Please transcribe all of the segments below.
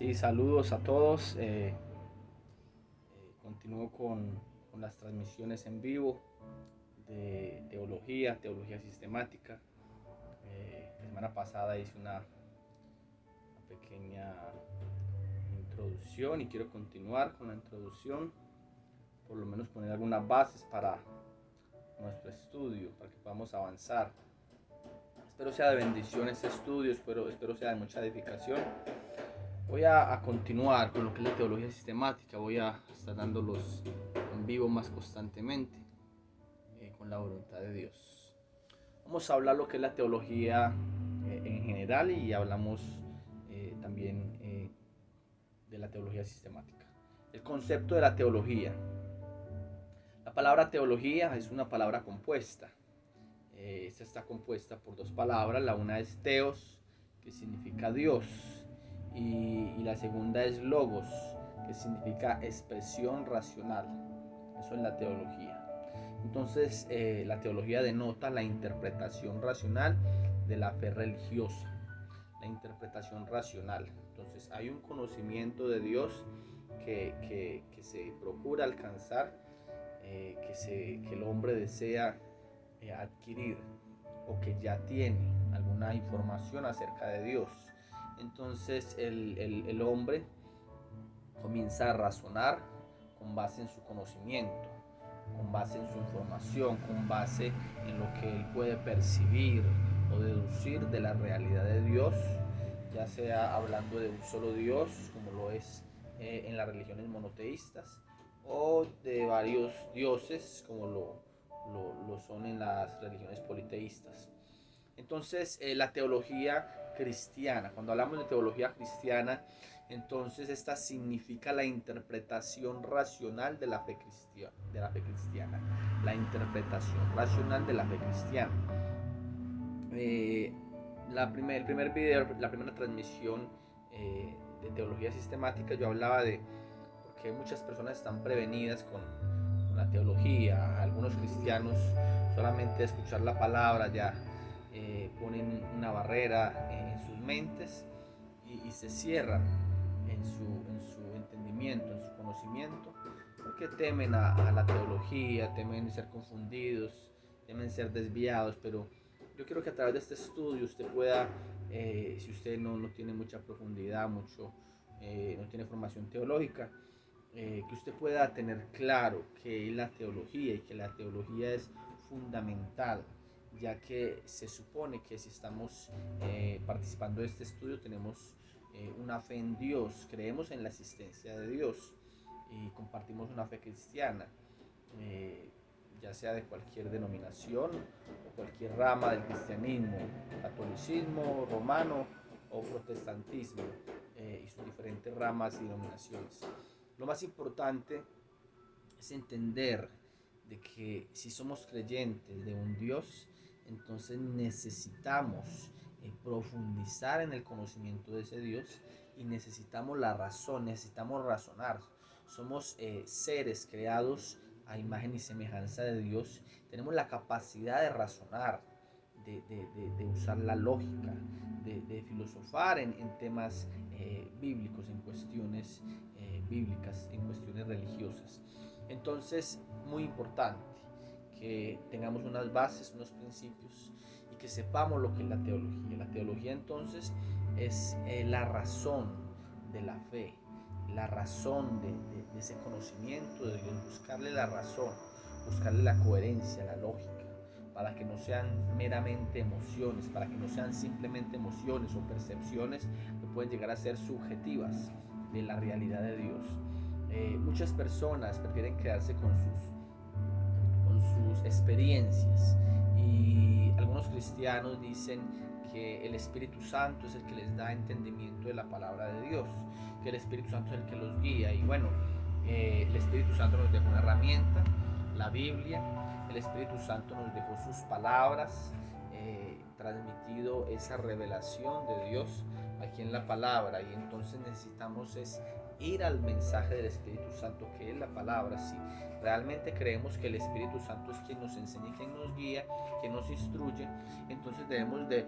Sí, saludos a todos. Continúo con las transmisiones en vivo de teología sistemática. La semana pasada hice una pequeña introducción y quiero continuar con la introducción, por lo menos poner algunas bases para nuestro estudio, para que podamos avanzar. Espero sea de bendición este estudio, espero sea de mucha edificación. Voy a continuar con lo que es la teología sistemática, voy a estar dándolos en vivo más constantemente, con la voluntad de Dios. Vamos a hablar lo que es la teología en general y hablamos también de la teología sistemática. El concepto de la teología. La palabra teología es una palabra compuesta. Esta está compuesta por dos palabras. La una es teos, que significa Dios, y la segunda es logos, que significa expresión racional. Eso es la teología. Entonces, la teología denota la interpretación racional de la fe religiosa. La interpretación racional. Entonces, hay un conocimiento de Dios que se procura alcanzar, que el hombre desea adquirir, o que ya tiene alguna información acerca de Dios. Entonces el hombre comienza a razonar con base en su conocimiento, con base en su información, con base en lo que él puede percibir o deducir de la realidad de Dios, ya sea hablando de un solo Dios, como lo es en las religiones monoteístas, o de varios dioses, como lo son en las religiones politeístas. Entonces, la teología cristiana, cuando hablamos de teología cristiana, entonces esta significa la interpretación racional de la fe cristiana, la interpretación racional de la fe cristiana. El primer video, la primera transmisión de teología sistemática, yo hablaba de porque muchas personas están prevenidas con la teología. Algunos cristianos solamente escuchar la palabra ya ponen una barrera en sus mentes y se cierran en su entendimiento, en su conocimiento, porque temen a la teología, temen ser confundidos, temen ser desviados. Pero yo quiero que a través de este estudio usted pueda, si usted no tiene mucha profundidad, no tiene formación teológica, que usted pueda tener claro qué es la teología, y que la teología es fundamental, ya que se supone que si estamos participando de este estudio tenemos una fe en Dios, creemos en la existencia de Dios y compartimos una fe cristiana, eh, ya sea de cualquier denominación o cualquier rama del cristianismo, catolicismo, romano o protestantismo, y sus diferentes ramas y denominaciones. Lo más importante es entender de que si somos creyentes de un Dios, entonces necesitamos profundizar en el conocimiento de ese Dios, y necesitamos la razón, necesitamos razonar. Somos seres creados a imagen y semejanza de Dios. Tenemos la capacidad de razonar, de usar la lógica, de filosofar en temas bíblicos, en cuestiones bíblicas, en cuestiones religiosas. Entonces, muy importante que tengamos unas bases, unos principios, y que sepamos lo que es la teología. La teología entonces es la razón de la fe, la razón de ese conocimiento de Dios, buscarle la razón, buscarle la coherencia, la lógica, para que no sean meramente emociones, para que no sean simplemente emociones o percepciones que pueden llegar a ser subjetivas de la realidad de Dios. Muchas personas prefieren quedarse con sus experiencias, y algunos cristianos dicen que el Espíritu Santo es el que les da entendimiento de la palabra de Dios, que el Espíritu Santo es el que los guía. Y bueno, el Espíritu Santo nos dejó una herramienta, la Biblia. El Espíritu Santo nos dejó sus palabras, transmitido esa revelación de Dios aquí en la palabra. Y entonces necesitamos ir al mensaje del Espíritu Santo, que es la palabra. Si realmente creemos que el Espíritu Santo es quien nos enseña, quien nos guía, quien nos instruye, entonces debemos de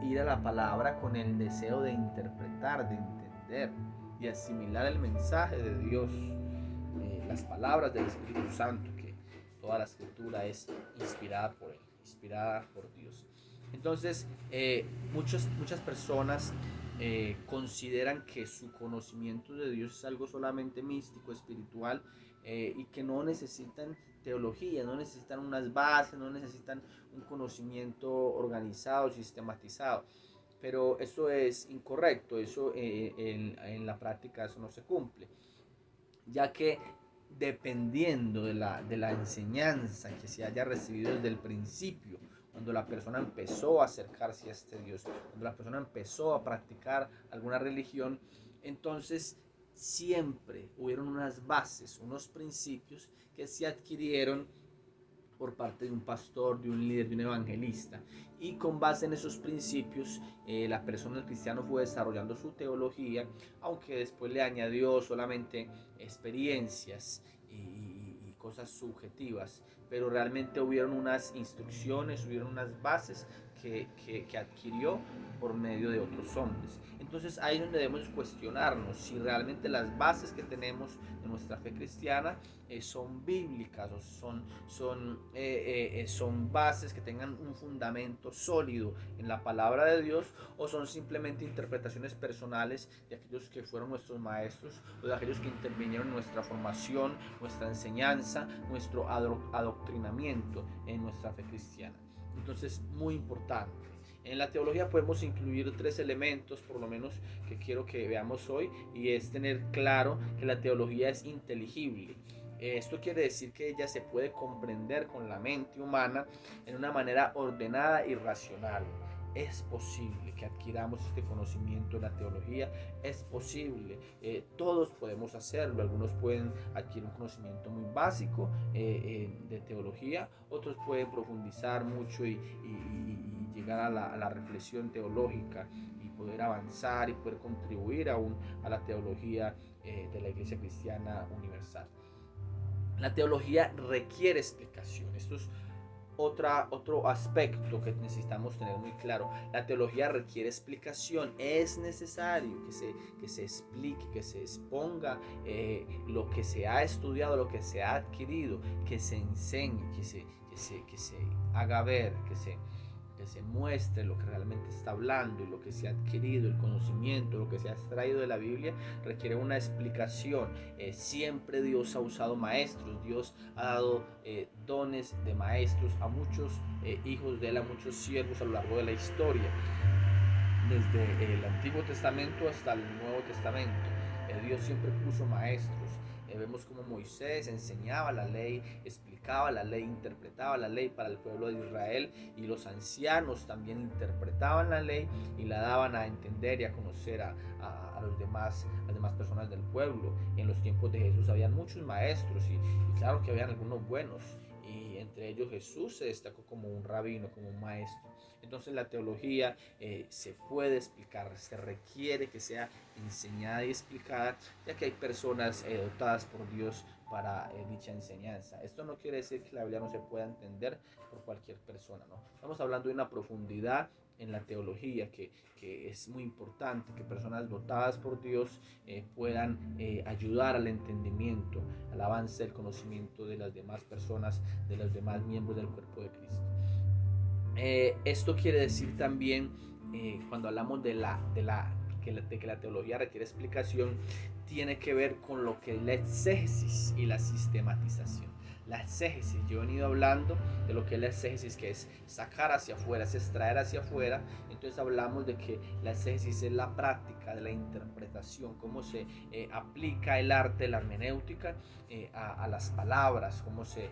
ir a la palabra con el deseo de interpretar, de entender, de asimilar el mensaje de Dios, las palabras del Espíritu Santo, que toda la escritura es inspirada por Él, inspirada por Dios. Entonces, muchas personas consideran que su conocimiento de Dios es algo solamente místico, espiritual, y que no necesitan teología, no necesitan unas bases, no necesitan un conocimiento organizado, sistematizado. Pero eso es incorrecto, eso en la práctica eso no se cumple, ya que dependiendo de la enseñanza que se haya recibido desde el principio, cuando la persona empezó a acercarse a este Dios, cuando la persona empezó a practicar alguna religión, entonces siempre hubieron unas bases, unos principios que se adquirieron por parte de un pastor, de un líder, de un evangelista. Y con base en esos principios, la persona, el cristiano, fue desarrollando su teología, aunque después le añadió solamente experiencias y cosas subjetivas. Pero realmente hubieron unas instrucciones, hubieron unas bases que adquirió por medio de otros hombres. Entonces ahí es donde debemos cuestionarnos si realmente las bases que tenemos de nuestra fe cristiana son bíblicas o son bases que tengan un fundamento sólido en la palabra de Dios, o son simplemente interpretaciones personales de aquellos que fueron nuestros maestros o de aquellos que intervinieron en nuestra formación, nuestra enseñanza, nuestro adoctrinamiento en nuestra fe cristiana. Entonces, muy importante. En la teología podemos incluir 3 elementos, por lo menos, que quiero que veamos hoy, y es tener claro que la teología es inteligible. Esto quiere decir que ella se puede comprender con la mente humana en una manera ordenada y racional. Es posible que adquiramos este conocimiento de la teología, es posible, todos podemos hacerlo. Algunos pueden adquirir un conocimiento muy básico de teología, otros pueden profundizar mucho y llegar a la reflexión teológica y poder avanzar y poder contribuir aún a la teología de la Iglesia Cristiana Universal. La teología requiere explicación. Esto es otro aspecto que necesitamos tener muy claro. La teología requiere explicación. Es necesario que se explique, que se exponga lo que se ha estudiado, lo que se ha adquirido, que se enseñe, que se haga ver, que se muestre lo que realmente está hablando, y lo que se ha adquirido, el conocimiento, lo que se ha extraído de la Biblia, requiere una explicación. Siempre Dios ha usado maestros, Dios ha dado dones de maestros a muchos hijos de él, a muchos siervos a lo largo de la historia, desde el Antiguo Testamento hasta el Nuevo Testamento. Dios siempre puso maestros. Vemos como Moisés enseñaba la ley, explicaba la ley, interpretaba la ley para el pueblo de Israel, y los ancianos también interpretaban la ley y la daban a entender y a conocer a las demás personas del pueblo. En los tiempos de Jesús habían muchos maestros y claro que habían algunos buenos, y entre ellos Jesús se destacó como un rabino, como un maestro. Entonces la teología se puede explicar, se requiere que sea enseñada y explicada, ya que hay personas dotadas por Dios para dicha enseñanza. Esto no quiere decir que la Biblia no se pueda entender por cualquier persona, ¿no? Estamos hablando de una profundidad en la teología que es muy importante, que personas dotadas por Dios puedan ayudar al entendimiento, al avance del conocimiento de las demás personas, de los demás miembros del cuerpo de Cristo. Esto quiere decir también, cuando hablamos de que la teología requiere explicación, tiene que ver con lo que es la exégesis y la sistematización. La exégesis, yo he venido hablando de lo que es la exégesis, que es sacar hacia afuera, es extraer hacia afuera. Entonces hablamos de que la exégesis es la práctica de la interpretación, cómo se aplica el arte, la hermenéutica a las palabras, cómo se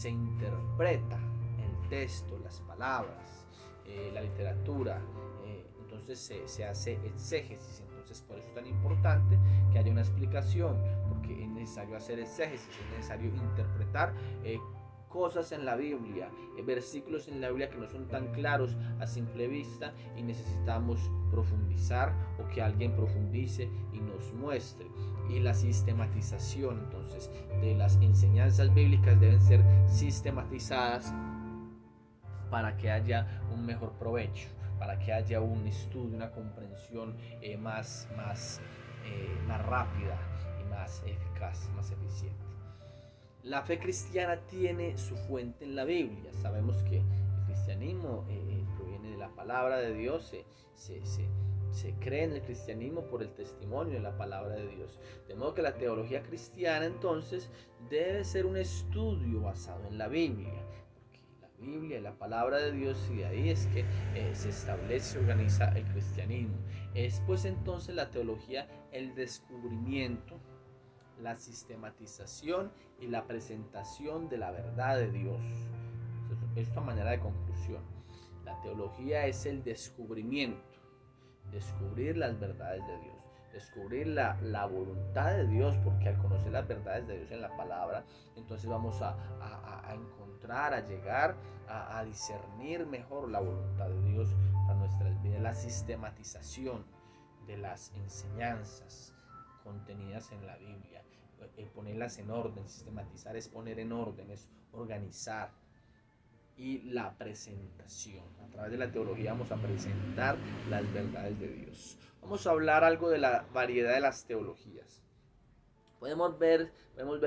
interpreta el texto, las palabras, la literatura. Entonces se hace exégesis. Entonces por eso es tan importante que haya una explicación, porque es necesario hacer exégesis, es necesario interpretar cosas en la Biblia, versículos en la Biblia que no son tan claros a simple vista, y necesitamos profundizar o que alguien profundice y nos muestre. Y la sistematización, entonces, de las enseñanzas bíblicas deben ser sistematizadas para que haya un mejor provecho, para que haya un estudio, una comprensión más más rápida y más eficaz, más eficiente. La fe cristiana tiene su fuente en la Biblia. Sabemos que el cristianismo proviene de la palabra de Dios, se cree en el cristianismo por el testimonio de la palabra de Dios. De modo que la teología cristiana entonces debe ser un estudio basado en la Biblia. Porque la Biblia es la palabra de Dios y de ahí es que se establece, organiza el cristianismo. Es pues entonces la teología el descubrimiento, la sistematización y la presentación de la verdad de Dios. Esto a manera de conclusión. La teología es el descubrimiento, descubrir las verdades de Dios, descubrir la voluntad de Dios, porque al conocer las verdades de Dios en la palabra, entonces vamos a encontrar, a llegar a discernir mejor la voluntad de Dios para nuestras vidas. La sistematización de las enseñanzas contenidas en la Biblia, ponerlas en orden. Sistematizar es poner en orden, es organizar. Y la presentación, a través de la teología vamos a presentar las verdades de Dios. Vamos a hablar algo de la variedad de las teologías. Podemos ver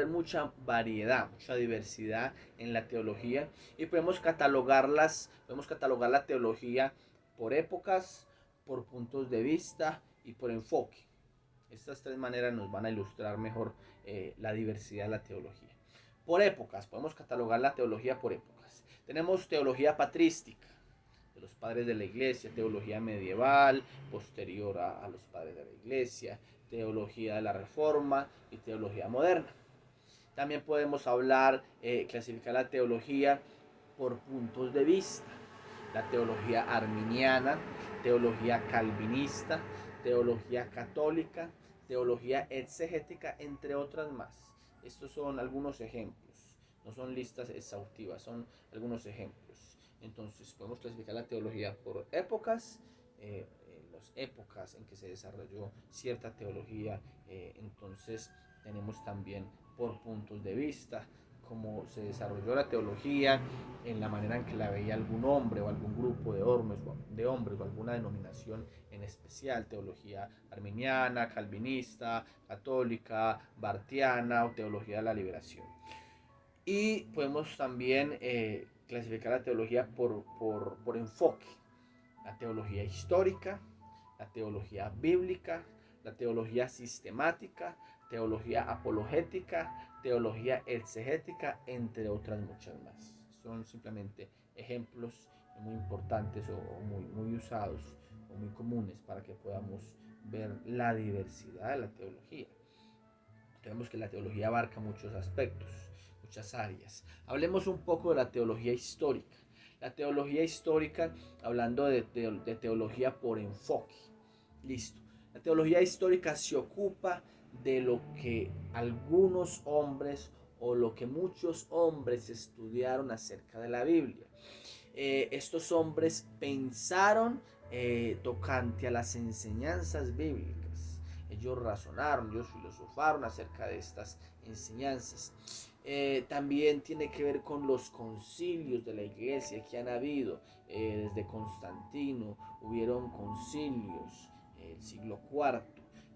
mucha variedad, mucha diversidad en la teología, y podemos catalogar la teología por épocas, por puntos de vista y por enfoque. Estas tres maneras nos van a ilustrar mejor la diversidad de la teología. Por épocas, podemos catalogar la teología por épocas. Tenemos teología patrística, de los padres de la iglesia, teología medieval, posterior a los padres de la iglesia, teología de la reforma y teología moderna. También podemos hablar, clasificar la teología por puntos de vista. La teología arminiana, teología calvinista, teología católica, teología exegética, entre otras más. Estos son algunos ejemplos, no son listas exhaustivas, son algunos ejemplos. Entonces podemos clasificar la teología por épocas, las épocas en que se desarrolló cierta teología. Entonces tenemos también por puntos de vista, cómo se desarrolló la teología, en la manera en que la veía algún hombre o algún grupo de hombres o alguna denominación en especial, teología arminiana, calvinista, católica, bartiana o teología de la liberación. Y podemos también clasificar la teología por enfoque. La teología histórica, la teología bíblica, la teología sistemática, teología apologética, teología exegética, entre otras muchas más. Son simplemente ejemplos muy importantes o muy usados o muy comunes para que podamos ver la diversidad de la teología. Vemos que la teología abarca muchos aspectos, muchas áreas. Hablemos un poco de la teología histórica. La teología histórica, hablando de teología por enfoque. Listo. La teología histórica se ocupa de lo que algunos hombres o lo que muchos hombres estudiaron acerca de la Biblia. Estos hombres pensaron tocante a las enseñanzas bíblicas. Ellos razonaron, ellos filosofaron acerca de estas enseñanzas. También tiene que ver con los concilios de la iglesia que han habido. Desde Constantino hubieron concilios, el siglo IV.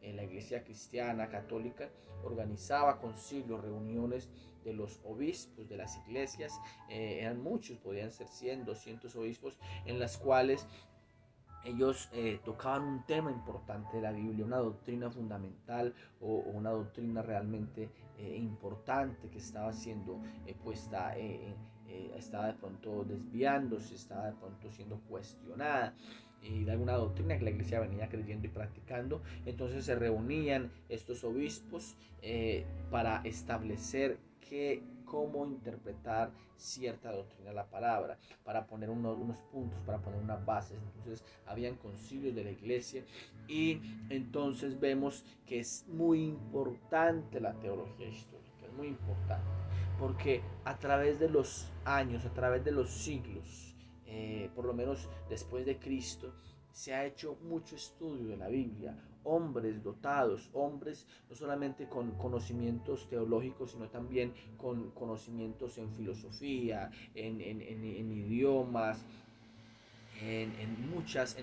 La iglesia cristiana católica organizaba concilios, reuniones de los obispos de las iglesias. Eran muchos, podían ser 100, 200 obispos, en las cuales ellos tocaban un tema importante de la Biblia, una doctrina fundamental o una doctrina realmente importante que estaba siendo puesta, estaba de pronto desviándose, estaba de pronto siendo cuestionada, y de alguna doctrina que la iglesia venía creyendo y practicando. Entonces se reunían estos obispos para establecer cómo interpretar cierta doctrina de la palabra, para poner unos puntos, para poner unas bases. Entonces habían concilios de la iglesia, y entonces vemos que es muy importante la teología histórica, es muy importante, porque a través de los años, a través de los siglos, por lo menos después de Cristo, se ha hecho mucho estudio de la Biblia. Hombres dotados, hombres no solamente con conocimientos teológicos, sino también con conocimientos en filosofía, en idiomas, en muchas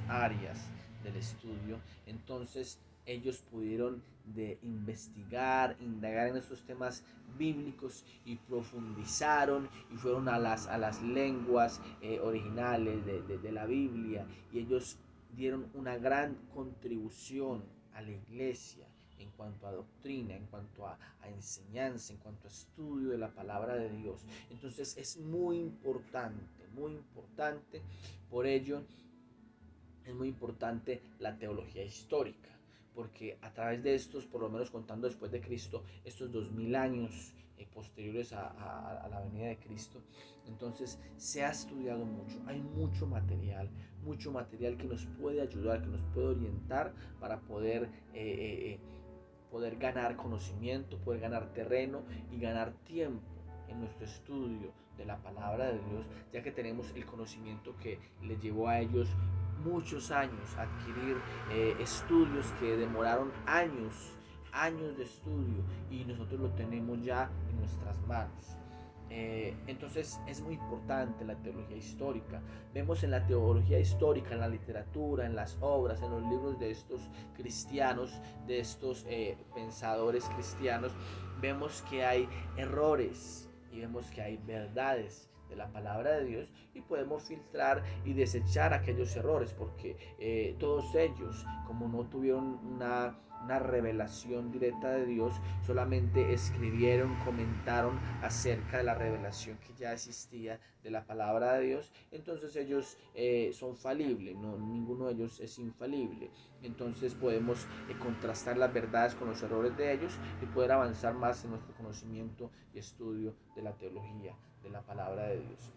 áreas del estudio. Entonces ellos pudieron de investigar, indagar en estos temas bíblicos y profundizaron y fueron a las lenguas originales de la Biblia, y ellos dieron una gran contribución a la iglesia en cuanto a doctrina, en cuanto a enseñanza, en cuanto a estudio de la palabra de Dios. Entonces es muy importante, muy importante. Por ello es muy importante la teología histórica, porque a través de estos, por lo menos contando después de Cristo, estos 2000 años posteriores a la venida de Cristo, entonces se ha estudiado mucho, hay mucho material que nos puede ayudar, que nos puede orientar para poder ganar conocimiento, poder ganar terreno y ganar tiempo en nuestro estudio de la palabra de Dios, ya que tenemos el conocimiento que les llevó a ellos muchos años adquirir estudios que demoraron años de estudio, y nosotros lo tenemos ya en nuestras manos. Entonces es muy importante la teología histórica. Vemos en la teología histórica, en la literatura, en las obras, en los libros de estos cristianos, de estos pensadores cristianos, vemos que hay errores y vemos que hay verdades de la palabra de Dios, y podemos filtrar y desechar aquellos errores, porque todos ellos, como no tuvieron una revelación directa de Dios, solamente escribieron, comentaron acerca de la revelación que ya existía de la palabra de Dios. Entonces ellos son falibles, no, ninguno de ellos es infalible. Entonces podemos contrastar las verdades con los errores de ellos y poder avanzar más en nuestro conocimiento y estudio de la teología, de la palabra de Dios.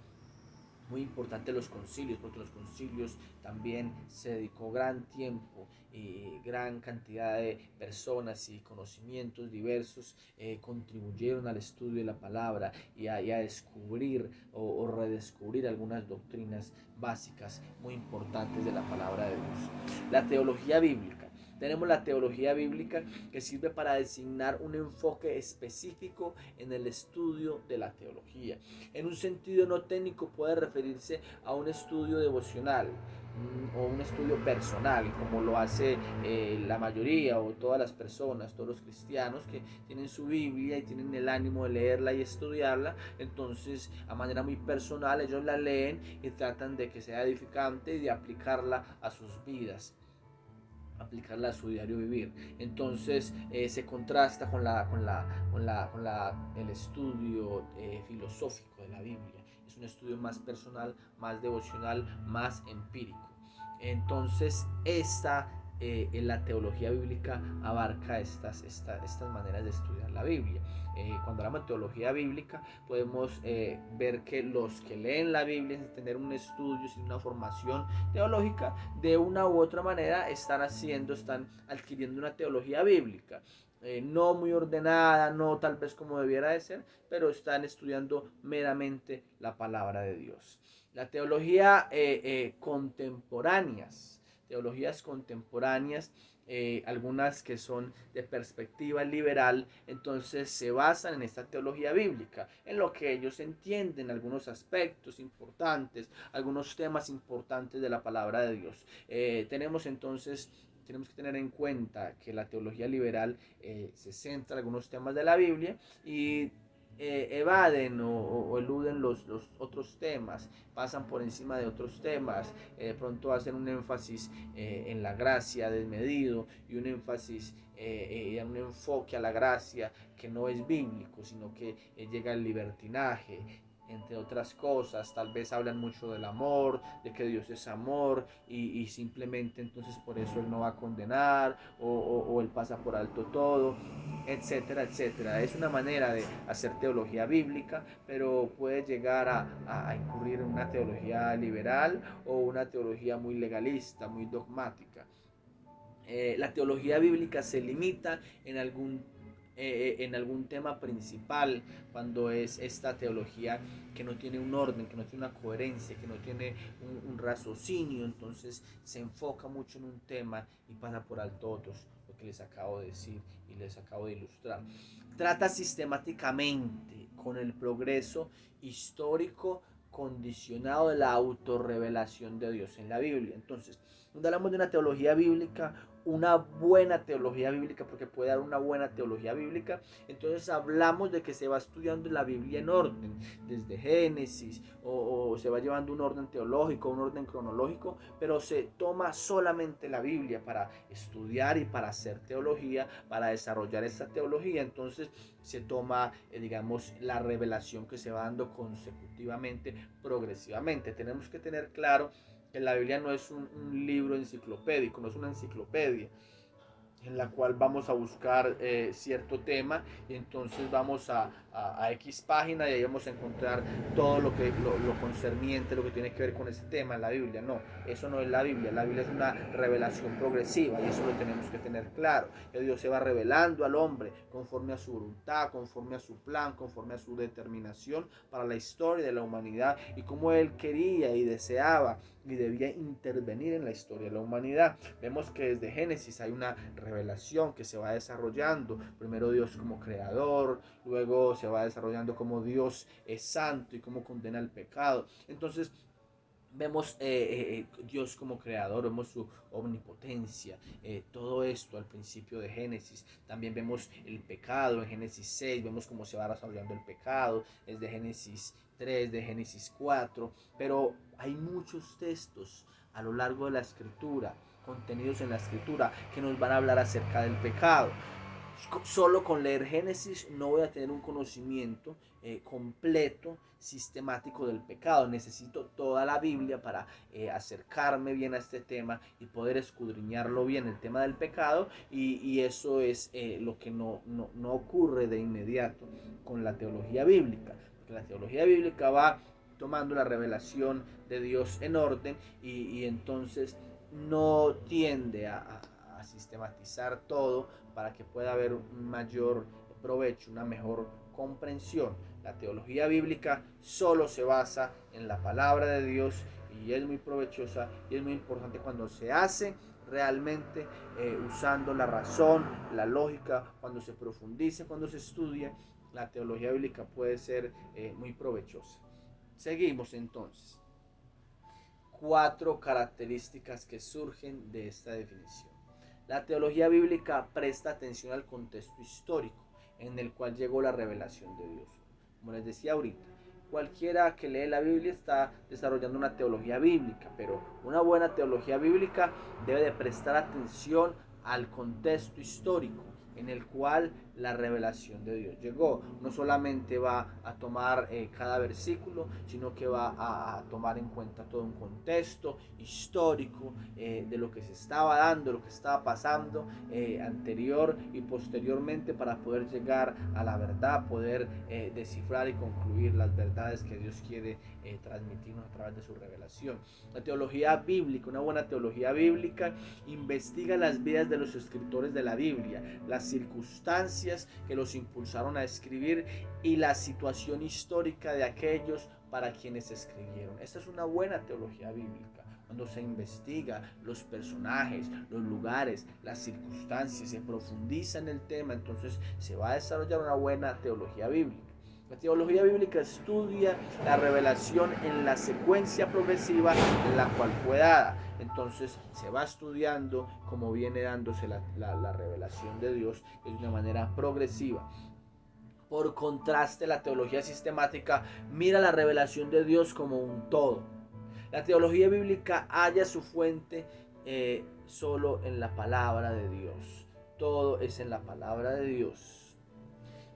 Muy importante los concilios, porque los concilios también se dedicó gran tiempo y gran cantidad de personas y conocimientos diversos contribuyeron al estudio de la palabra y a descubrir o redescubrir algunas doctrinas básicas muy importantes de la palabra de Dios. La teología bíblica. Tenemos la teología bíblica, que sirve para designar un enfoque específico en el estudio de la teología. En un sentido no técnico puede referirse a un estudio devocional o un estudio personal, como lo hace la mayoría o todas las personas, todos los cristianos que tienen su Biblia y tienen el ánimo de leerla y estudiarla. Entonces, a manera muy personal, ellos la leen y tratan de que sea edificante y de aplicarla a sus vidas, aplicarla a su diario vivir. Entonces se contrasta con el estudio filosófico de la Biblia. Es un estudio más personal, más devocional, más empírico. Entonces en la teología bíblica abarca estas maneras de estudiar la Biblia. Cuando hablamos de teología bíblica, podemos ver que los que leen la Biblia sin tener un estudio, sin una formación teológica, de una u otra manera están adquiriendo una teología bíblica. No muy ordenada, no tal vez como debiera de ser, pero están estudiando meramente la palabra de Dios. La teología teologías contemporáneas, algunas que son de perspectiva liberal, entonces se basan en esta teología bíblica, en lo que ellos entienden, algunos aspectos importantes, algunos temas importantes de la palabra de Dios. Tenemos que tener en cuenta que la teología liberal se centra en algunos temas de la Biblia y evaden o eluden los otros temas, pasan por encima de otros temas, de pronto hacen un énfasis en la gracia desmedido y un énfasis un enfoque a la gracia que no es bíblico, sino que llega al libertinaje, entre otras cosas. Tal vez hablan mucho del amor, de que Dios es amor, y simplemente entonces por eso Él no va a condenar, o Él pasa por alto todo, etcétera, etcétera. Es una manera de hacer teología bíblica, pero puede llegar a incurrir en una teología liberal o una teología muy legalista, muy dogmática. La teología bíblica se limita en algún tema principal, cuando es esta teología que no tiene un orden, que no tiene una coherencia, que no tiene un raciocinio. Entonces se enfoca mucho en un tema y pasa por alto otros, lo que les acabo de decir y les acabo de ilustrar. Trata sistemáticamente con el progreso histórico condicionado de la autorrevelación de Dios en la Biblia. Entonces, cuando hablamos de una teología bíblica, una buena teología bíblica, porque puede dar una buena teología bíblica, entonces hablamos de que se va estudiando la Biblia en orden, desde Génesis, o se va llevando un orden teológico, un orden cronológico, pero se toma solamente la Biblia para estudiar y para hacer teología, para desarrollar esta teología. Entonces se toma, digamos, la revelación que se va dando consecutivamente, progresivamente. Tenemos que tener claro que la Biblia no es un libro enciclopédico, no es una enciclopedia en la cual vamos a buscar cierto tema y entonces vamos a X página y ahí vamos a encontrar todo lo concerniente, lo que tiene que ver con ese tema en la Biblia. No, eso no es la Biblia. La Biblia es una revelación progresiva y eso lo tenemos que tener claro. Que Dios se va revelando al hombre conforme a su voluntad, conforme a su plan, conforme a su determinación para la historia de la humanidad y cómo Él quería y deseaba y debía intervenir en la historia de la humanidad. Vemos que desde Génesis hay una revelación que se va desarrollando. Primero Dios como creador, luego se va desarrollando como Dios es santo y cómo condena el pecado. Entonces vemos Dios como creador, vemos su omnipotencia, todo esto al principio de Génesis. También vemos el pecado en Génesis 6, vemos cómo se va desarrollando el pecado, es de Génesis 3, de Génesis 4, pero hay muchos textos a lo largo de la escritura, contenidos en la escritura, que nos van a hablar acerca del pecado. Solo con leer Génesis no voy a tener un conocimiento completo, sistemático del pecado. Necesito toda la Biblia para acercarme bien a este tema y poder escudriñarlo bien, el tema del pecado, y eso es lo que no ocurre de inmediato con la teología bíblica, porque la teología bíblica va tomando la revelación de Dios en orden y entonces no tiende a sistematizar todo para que pueda haber un mayor provecho, una mejor comprensión. La teología bíblica solo se basa en la palabra de Dios y es muy provechosa y es muy importante cuando se hace realmente usando la razón, la lógica, cuando se profundiza, cuando se estudia. La teología bíblica puede ser muy provechosa. Seguimos entonces. 4 características que surgen de esta definición. La teología bíblica presta atención al contexto histórico en el cual llegó la revelación de Dios. Como les decía ahorita, cualquiera que lee la Biblia está desarrollando una teología bíblica, pero una buena teología bíblica debe de prestar atención al contexto histórico en el cual la revelación de Dios llegó. No solamente va a tomar cada versículo, sino que va a tomar en cuenta todo un contexto histórico de lo que se estaba dando, lo que estaba pasando anterior y posteriormente para poder llegar a la verdad, poder descifrar y concluir las verdades que Dios quiere transmitirnos a través de su revelación. La teología bíblica, una buena teología bíblica, investiga las vidas de los escritores de la Biblia, las circunstancias que los impulsaron a escribir y la situación histórica de aquellos para quienes escribieron. Esta es una buena teología bíblica. Cuando se investiga los personajes, los lugares, las circunstancias, se profundiza en el tema, entonces se va a desarrollar una buena teología bíblica. La teología bíblica estudia la revelación en la secuencia progresiva en la cual fue dada. Entonces se va estudiando cómo viene dándose la revelación de Dios de una manera progresiva. Por contraste, la teología sistemática mira la revelación de Dios como un todo. La teología bíblica halla su fuente solo en la palabra de Dios. Todo es en la palabra de Dios.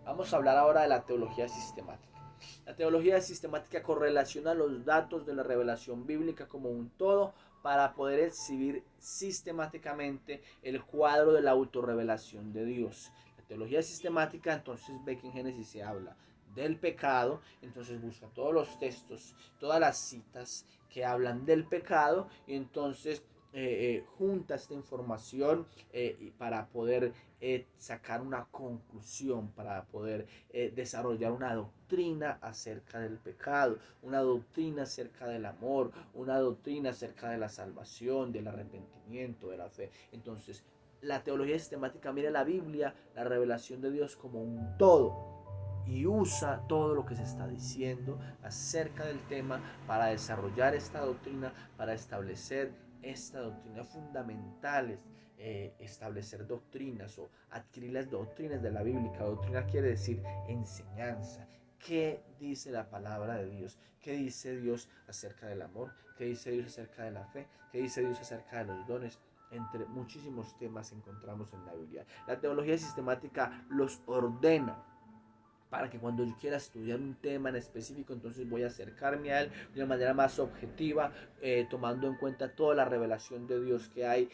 Vamos a hablar ahora de la teología sistemática. La teología sistemática correlaciona los datos de la revelación bíblica como un todo para poder exhibir sistemáticamente el cuadro de la autorrevelación de Dios. La teología sistemática entonces ve que en Génesis se habla del pecado, entonces busca todos los textos, todas las citas que hablan del pecado y entonces junta esta información para poder sacar una conclusión, para poder desarrollar una doctrina acerca del pecado, una doctrina acerca del amor, una doctrina acerca de la salvación, del arrepentimiento, de la fe. Entonces, la teología sistemática mira la Biblia, la revelación de Dios como un todo y usa todo lo que se está diciendo acerca del tema para desarrollar esta doctrina, para establecer esta doctrina, fundamentales, establecer doctrinas o adquirir las doctrinas de la Biblia. Doctrina quiere decir enseñanza. ¿Qué dice la palabra de Dios? ¿Qué dice Dios acerca del amor? ¿Qué dice Dios acerca de la fe? ¿Qué dice Dios acerca de los dones? Entre muchísimos temas encontramos en la Biblia. La teología sistemática los ordena para que cuando yo quiera estudiar un tema en específico, entonces voy a acercarme a él de una manera más objetiva, tomando en cuenta toda la revelación de Dios que hay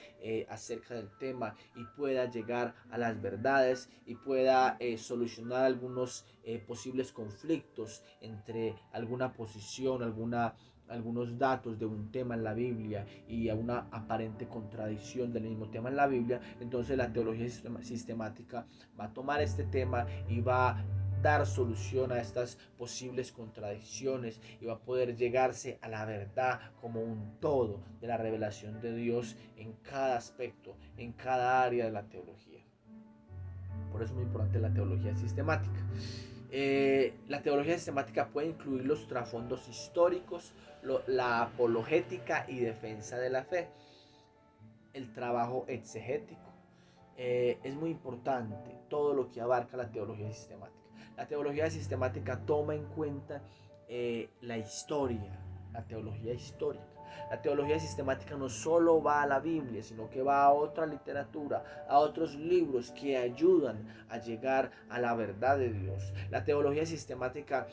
acerca del tema, y pueda llegar a las verdades y pueda solucionar algunos posibles conflictos entre alguna posición, algunos datos de un tema en la Biblia y a una aparente contradicción del mismo tema en la Biblia. Entonces la teología sistemática va a tomar este tema y va a dar solución a estas posibles contradicciones, y va a poder llegarse a la verdad como un todo de la revelación de Dios en cada aspecto, en cada área de la teología. Por eso es muy importante la teología sistemática. La teología sistemática puede incluir los trasfondos históricos, la apologética y defensa de la fe, el trabajo exegético. Es muy importante todo lo que abarca la teología sistemática. La teología sistemática toma en cuenta la historia, la teología histórica. La teología sistemática no solo va a la Biblia, sino que va a otra literatura, a otros libros que ayudan a llegar a la verdad de Dios. La teología sistemática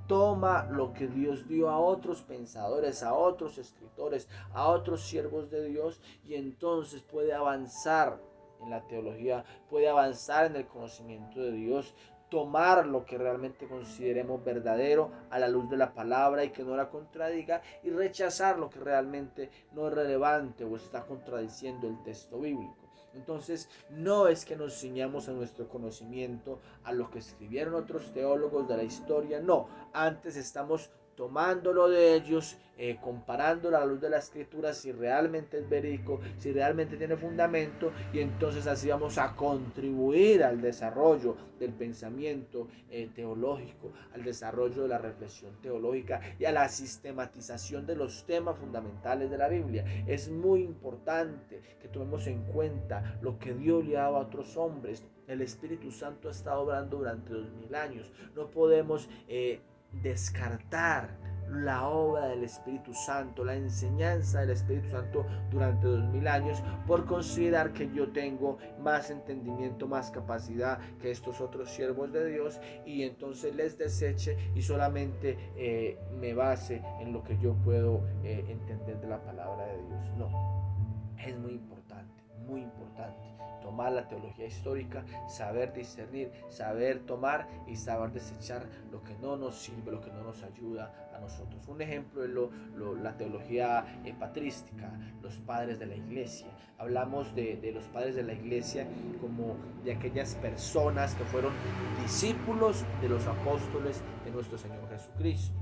toma lo que Dios dio a otros pensadores, a otros escritores, a otros siervos de Dios, y entonces puede avanzar en la teología, puede avanzar en el conocimiento de Dios, tomar lo que realmente consideremos verdadero a la luz de la palabra y que no la contradiga, y rechazar lo que realmente no es relevante o está contradiciendo el texto bíblico. Entonces, no es que nos ciñamos a nuestro conocimiento, a lo que escribieron otros teólogos de la historia, no, antes estamos tomándolo de ellos, comparándolo a la luz de la escritura, si realmente es verídico, si realmente tiene fundamento, y entonces así vamos a contribuir al desarrollo del pensamiento teológico, al desarrollo de la reflexión teológica y a la sistematización de los temas fundamentales de la Biblia. Es muy importante que tomemos en cuenta lo que Dios le ha dado a otros hombres. El Espíritu Santo ha estado obrando durante 2000 años. No podemos descartar la obra del Espíritu Santo, la enseñanza del Espíritu Santo durante 2000 años, por considerar que yo tengo más entendimiento, más capacidad que estos otros siervos de Dios, y entonces les deseche y solamente me base en lo que yo puedo entender de la palabra de Dios. No, es muy importante tomar la teología histórica, saber discernir, saber tomar y saber desechar lo que no nos sirve, lo que no nos ayuda a nosotros. Un ejemplo es la teología patrística, los padres de la iglesia. Hablamos de los padres de la iglesia como de aquellas personas que fueron discípulos de los apóstoles de nuestro Señor Jesucristo.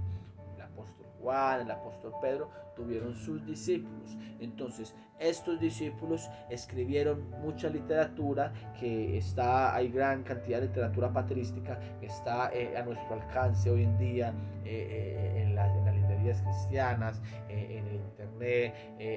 El apóstol Juan, el apóstol Pedro tuvieron sus discípulos. Entonces, estos discípulos escribieron mucha literatura, hay gran cantidad de literatura patrística que está a nuestro alcance hoy en día en las librerías cristianas, en el internet.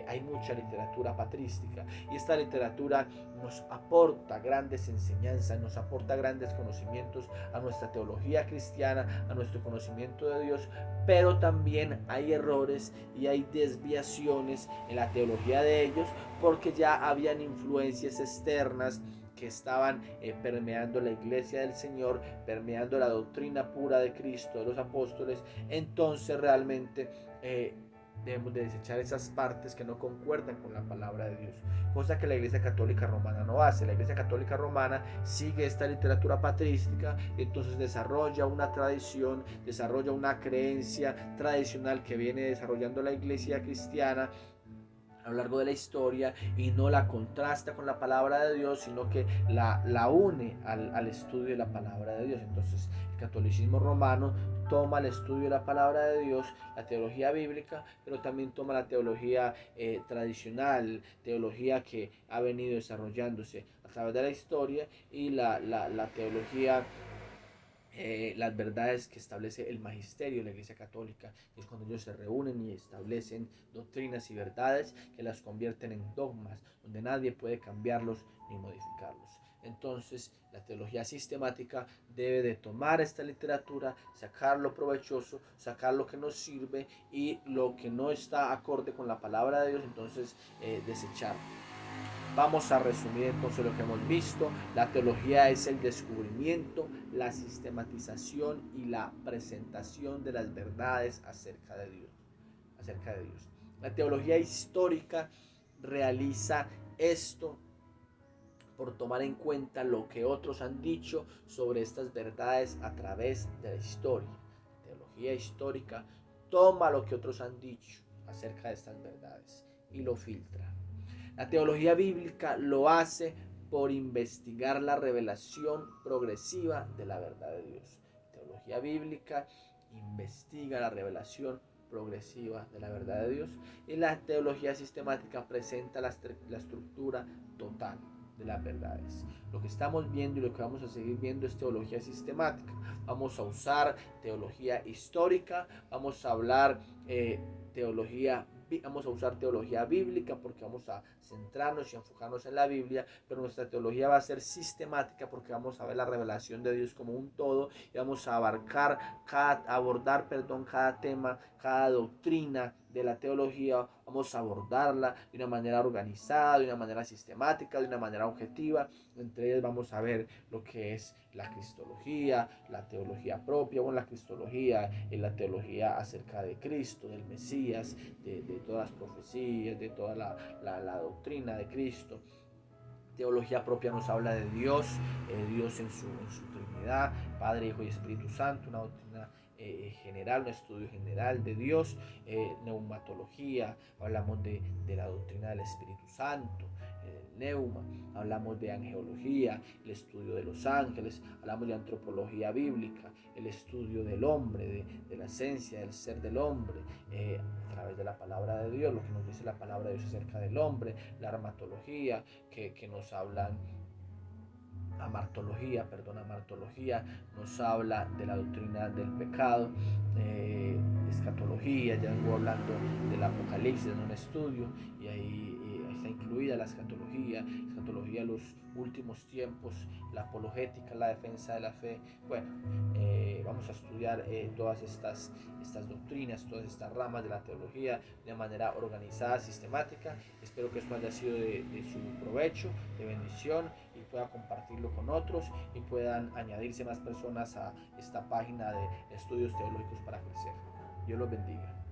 Hay mucha literatura patrística, y esta literatura nos aporta grandes enseñanzas, nos aporta grandes conocimientos a nuestra teología cristiana, a nuestro conocimiento de Dios, pero también hay errores y hay desviaciones en la teología de ellos, porque ya habían influencias externas que estaban permeando la iglesia del Señor, permeando la doctrina pura de Cristo, de los apóstoles. Entonces realmente debemos de desechar esas partes que no concuerdan con la palabra de Dios, cosa que la Iglesia Católica Romana no hace. La Iglesia Católica Romana sigue esta literatura patrística, y entonces desarrolla una tradición, desarrolla una creencia tradicional que viene desarrollando la Iglesia cristiana a lo largo de la historia, y no la contrasta con la palabra de Dios, sino que la une al estudio de la palabra de Dios. Entonces el catolicismo romano toma el estudio de la palabra de Dios, la teología bíblica, pero también toma la teología tradicional, teología que ha venido desarrollándose a través de la historia, y la teología las verdades que establece el magisterio de la Iglesia Católica, que es cuando ellos se reúnen y establecen doctrinas y verdades que las convierten en dogmas, donde nadie puede cambiarlos ni modificarlos. Entonces, la teología sistemática debe de tomar esta literatura, sacar lo provechoso, sacar lo que nos sirve y lo que no está acorde con la palabra de Dios, entonces desechar. Vamos a resumir entonces lo que hemos visto. La teología es el descubrimiento, la sistematización y la presentación de las verdades acerca de Dios. La teología histórica realiza esto por tomar en cuenta lo que otros han dicho sobre estas verdades a través de la historia. La teología histórica toma lo que otros han dicho acerca de estas verdades y lo filtra. La teología bíblica lo hace por investigar la revelación progresiva de la verdad de Dios. La teología bíblica investiga la revelación progresiva de la verdad de Dios, y la teología sistemática presenta la estructura total de las verdades. Lo que estamos viendo y lo que vamos a seguir viendo es teología sistemática. Vamos a usar teología histórica, vamos a hablar vamos a usar teología bíblica porque vamos a centrarnos y enfocarnos en la Biblia, pero nuestra teología va a ser sistemática porque vamos a ver la revelación de Dios como un todo y vamos a abordar cada tema, cada doctrina de la teología, vamos a abordarla de una manera organizada, de una manera sistemática, de una manera objetiva. Entre ellas vamos a ver lo que es la cristología, la teología propia, la cristología es la teología acerca de Cristo, del Mesías, de todas las profecías, de toda la doctrina de Cristo. Teología propia nos habla de Dios, Dios en su Trinidad, Padre, Hijo y Espíritu Santo, una doctrina general, un estudio general de Dios. Neumatología, hablamos de la doctrina del Espíritu Santo, neuma, hablamos de angelología, el estudio de los ángeles, hablamos de antropología bíblica, el estudio del hombre, de la esencia del ser del hombre, a través de la palabra de Dios, lo que nos dice la palabra de Dios acerca del hombre, la armatología, que nos hablan amartología nos habla de la doctrina del pecado, escatología, ya vengo hablando del apocalipsis en un estudio, y ahí está incluida la escatología, los últimos tiempos, la apologética, la defensa de la fe. Bueno, vamos a estudiar todas estas doctrinas, todas estas ramas de la teología de manera organizada, sistemática. Espero que esto haya sido de su provecho, de bendición, y pueda compartirlo con otros y puedan añadirse más personas a esta página de estudios teológicos para crecer. Dios los bendiga.